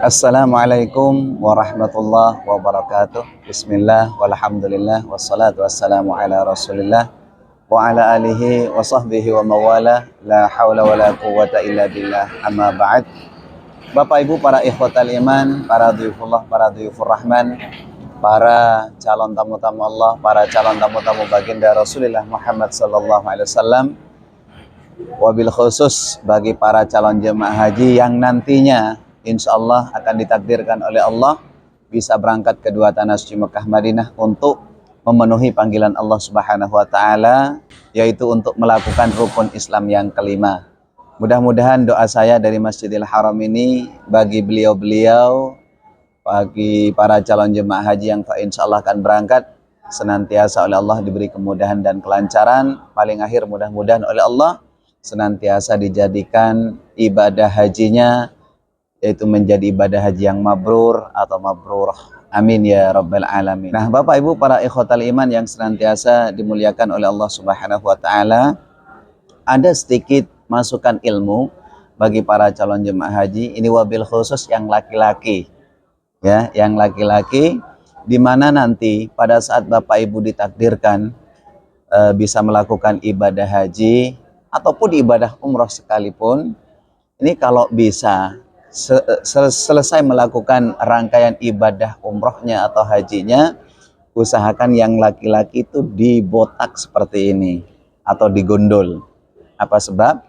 Assalamualaikum warahmatullahi wabarakatuh. Bismillah, walhamdulillah, wassalatu wassalamu ala rasulillah wa ala alihi wa sahbihi wa mawala. La hawla wa la quwata illa billah, amma ba'd. Bapak Ibu para ikhwatal iman, para dhuyufullah, para dhuyufur rahman, para calon tamu-tamu Allah, para calon tamu-tamu baginda Rasulullah Muhammad sallallahu alaihi wasallam, wabil khusus bagi para calon jemaah haji yang nantinya insya Allah akan ditakdirkan oleh Allah bisa berangkat ke dua tanah suci Mekah Madinah untuk memenuhi panggilan Allah Subhanahu wa taala, yaitu untuk melakukan rukun Islam yang kelima. Mudah-mudahan doa saya dari Masjidil Haram ini bagi beliau-beliau, bagi para calon jemaah haji yang insya Allah akan berangkat, senantiasa oleh Allah diberi kemudahan dan kelancaran. Paling akhir mudah-mudahan oleh Allah senantiasa dijadikan ibadah hajinya yaitu menjadi ibadah haji yang mabrur atau mabrurah. Amin ya rabbal alamin. Nah, Bapak Ibu para ikhwatal iman yang senantiasa dimuliakan oleh Allah Subhanahu wa taala, ada sedikit masukan ilmu bagi para calon jemaah haji ini, wabil khusus yang laki-laki. Ya, yang laki-laki, di mana nanti pada saat Bapak Ibu ditakdirkan bisa melakukan ibadah haji ataupun ibadah umroh sekalipun, ini kalau bisa selesai melakukan rangkaian ibadah umrohnya atau hajinya, usahakan yang laki-laki itu dibotak seperti ini atau digondol. Apa sebab?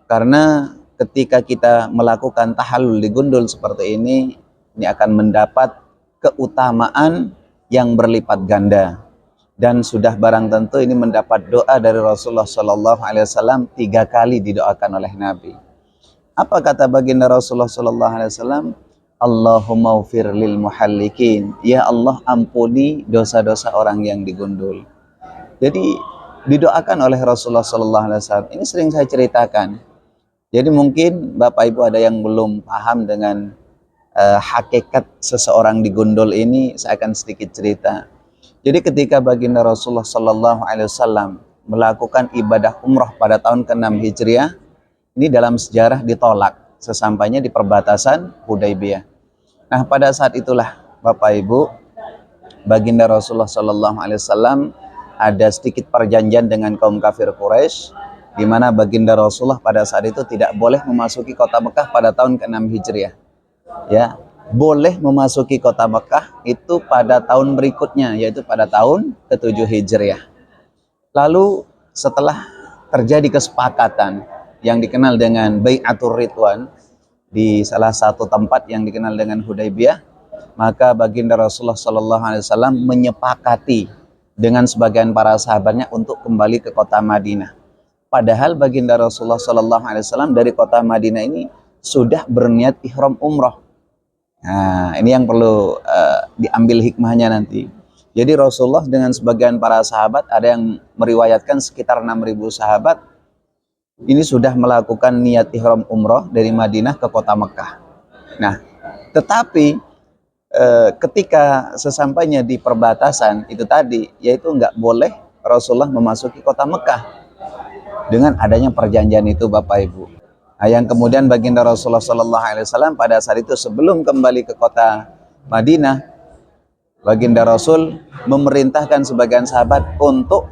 Karena ketika kita melakukan tahallul digondol seperti ini akan mendapat keutamaan yang berlipat ganda. Dan sudah barang tentu ini mendapat doa dari Rasulullah Sallallahu Alaihi Wasallam 3 kali didoakan oleh Nabi. Apa kata baginda Rasulullah Sallallahu Alaihi Wasallam? Allahumma ufir lil muhallikin. Ya Allah, ampuni dosa-dosa orang yang digundul. Jadi didoakan oleh Rasulullah Sallallahu Alaihi Wasallam. Ini sering saya ceritakan. Jadi mungkin Bapak Ibu ada yang belum paham dengan hakikat seseorang digundul ini, saya akan sedikit cerita. Jadi ketika baginda Rasulullah Sallallahu Alaihi Wasallam melakukan ibadah umroh pada tahun ke-6 Hijriah, ini dalam sejarah ditolak sesampainya di perbatasan Hudaybiyah. Nah, pada saat itulah Bapak Ibu, baginda Rasulullah Sallallahu Alaihi Wasallam ada sedikit perjanjian dengan kaum kafir Quraisy, di mana baginda Rasulullah pada saat itu tidak boleh memasuki kota Mekah pada tahun ke-6 Hijriah. Ya, boleh memasuki kota Mekah itu pada tahun berikutnya, yaitu pada tahun ke-7 Hijriah. Lalu setelah terjadi kesepakatan yang dikenal dengan Bai'atur Ridwan di salah satu tempat yang dikenal dengan Hudaybiyah, maka baginda Rasulullah Sallallahu Alaihi Wasallam menyepakati dengan sebagian para sahabatnya untuk kembali ke kota Madinah. Padahal baginda Rasulullah Sallallahu Alaihi Wasallam dari kota Madinah ini sudah berniat ihram umroh. Nah, ini yang perlu diambil hikmahnya nanti. Jadi Rasulullah dengan sebagian para sahabat, ada yang meriwayatkan sekitar 6.000 sahabat, ini sudah melakukan niat ihram umroh dari Madinah ke kota Mekah. Nah, tetapi ketika sesampainya di perbatasan itu tadi, yaitu nggak boleh Rasulullah memasuki kota Mekah dengan adanya perjanjian itu, Bapak Ibu. Nah, yang kemudian baginda Rasulullah Sallallahu Alaihi Wasallam pada saat itu sebelum kembali ke kota Madinah, baginda Rasul memerintahkan sebagian sahabat untuk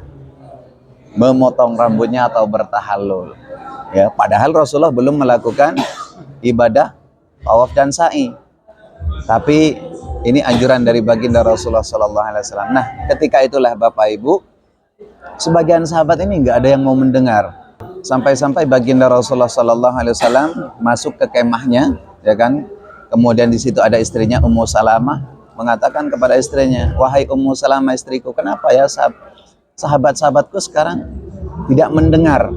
memotong rambutnya atau bertahallul. Ya, padahal Rasulullah belum melakukan ibadah tawaf dan sa'i. Tapi ini anjuran dari baginda Rasulullah Sallallahu Alaihi Wasallam. Nah, ketika itulah Bapak Ibu, sebagian sahabat ini nggak ada yang mau mendengar. Sampai-sampai baginda Rasulullah Sallallahu Alaihi Wasallam masuk ke kemahnya, ya kan? Kemudian di situ ada istrinya Ummu Salamah, mengatakan kepada istrinya, wahai Ummu Salamah istriku, kenapa ya sahabat-sahabatku sekarang tidak mendengar?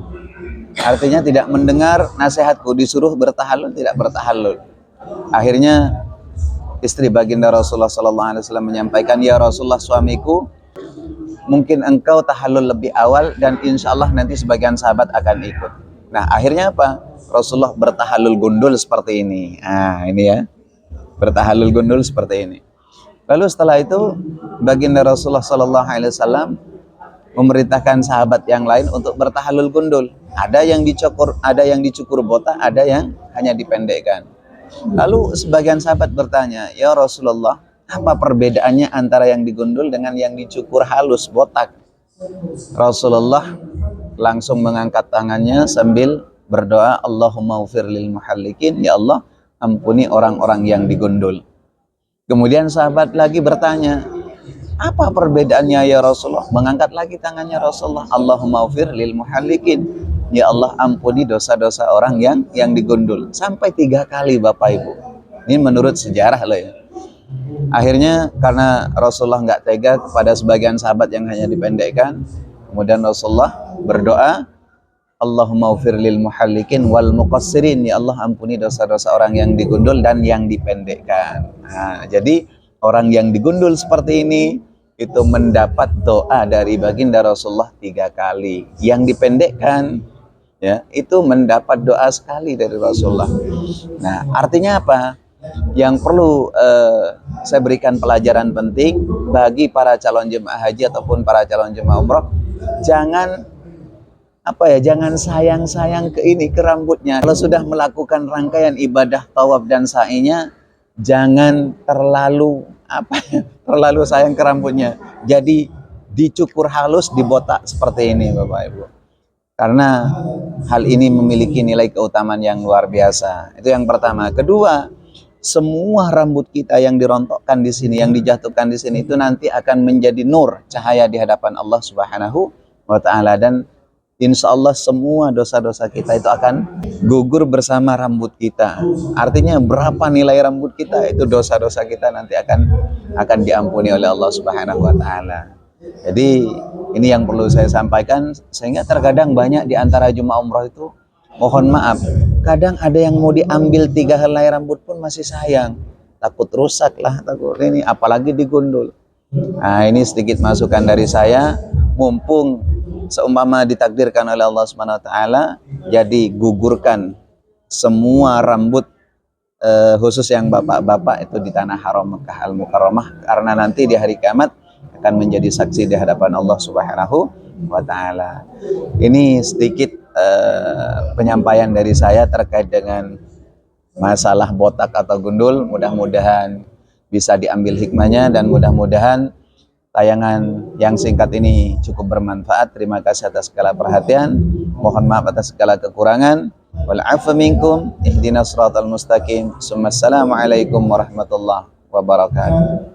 Artinya tidak mendengar nasihatku, disuruh bertahallul tidak bertahallul. Akhirnya istri baginda Rasulullah Sallallahu Alaihi Wasallam menyampaikan, ya Rasulullah, suamiku, mungkin engkau tahallul lebih awal dan insya Allah nanti sebagian sahabat akan ikut. Nah, akhirnya apa? Rasulullah bertahallul gundul seperti ini. Nah, ini ya, bertahallul gundul seperti ini. Lalu setelah itu baginda Rasulullah Sallallahu Alaihi Wasallam memerintahkan sahabat yang lain untuk bertahallul gundul. Ada yang dicukur botak, ada yang hanya dipendekkan. Lalu sebagian sahabat bertanya, ya Rasulullah, apa perbedaannya antara yang digundul dengan yang dicukur halus, botak? Rasulullah langsung mengangkat tangannya sambil berdoa, Allahumma ufir lil muhallikin, ya Allah ampuni orang-orang yang digundul. Kemudian sahabat lagi bertanya, apa perbedaannya ya Rasulullah? Mengangkat lagi tangannya Rasulullah, Allahumma ufir lil muhallikin, ya Allah ampuni dosa-dosa orang yang digundul. Sampai 3 kali Bapak Ibu. Ini menurut sejarah loh ya. Akhirnya karena Rasulullah nggak tega kepada sebagian sahabat yang hanya dipendekkan, kemudian Rasulullah berdoa, Allahumma ufir lil muhallikin wal muqassirin, ya Allah ampuni dosa-dosa orang yang digundul dan yang dipendekkan. Nah, jadi orang yang digundul seperti ini itu mendapat doa dari baginda Rasulullah 3 kali. Yang dipendekkan ya itu mendapat doa sekali dari Rasulullah. Nah, artinya apa? Yang perlu saya berikan pelajaran penting bagi para calon jemaah haji ataupun para calon jemaah umroh, jangan jangan sayang-sayang ke rambutnya. Kalau sudah melakukan rangkaian ibadah tawaf dan sa'inya, jangan terlalu terlalu sayang ke rambutnya. Jadi dicukur halus, dibotak seperti ini Bapak Ibu. Karena hal ini memiliki nilai keutamaan yang luar biasa. Itu yang pertama. Kedua, semua rambut kita yang dirontokkan di sini, yang dijatuhkan di sini itu nanti akan menjadi nur, cahaya di hadapan Allah Subhanahu wa taala, dan insya Allah semua dosa-dosa kita itu akan gugur bersama rambut kita. Artinya berapa nilai rambut kita, itu dosa-dosa kita nanti akan diampuni oleh Allah Subhanahu wa taala. Jadi ini yang perlu saya sampaikan, sehingga terkadang banyak di antara jemaah umroh itu, mohon maaf, kadang ada yang mau diambil 3 helai rambut pun masih sayang, takut rusak lah, takut ini, apalagi digundul. Nah, ini sedikit masukan dari saya, mumpung seumpama ditakdirkan oleh Allah Subhanahu wa taala, jadi gugurkan semua rambut khusus yang bapak-bapak itu di tanah haram Mekah Al-Mukarramah, karena nanti di hari kiamat akan menjadi saksi di hadapan Allah Subhanahu wa taala. Ini sedikit penyampaian dari saya terkait dengan masalah botak atau gundul. Mudah-mudahan bisa diambil hikmahnya, dan mudah-mudahan tayangan yang singkat ini cukup bermanfaat. Terima kasih atas segala perhatian. Mohon maaf atas segala kekurangan. Wal 'afwa minkum. Ihdinas siratal mustaqim. Assalamualaikum warahmatullahi wabarakatuh.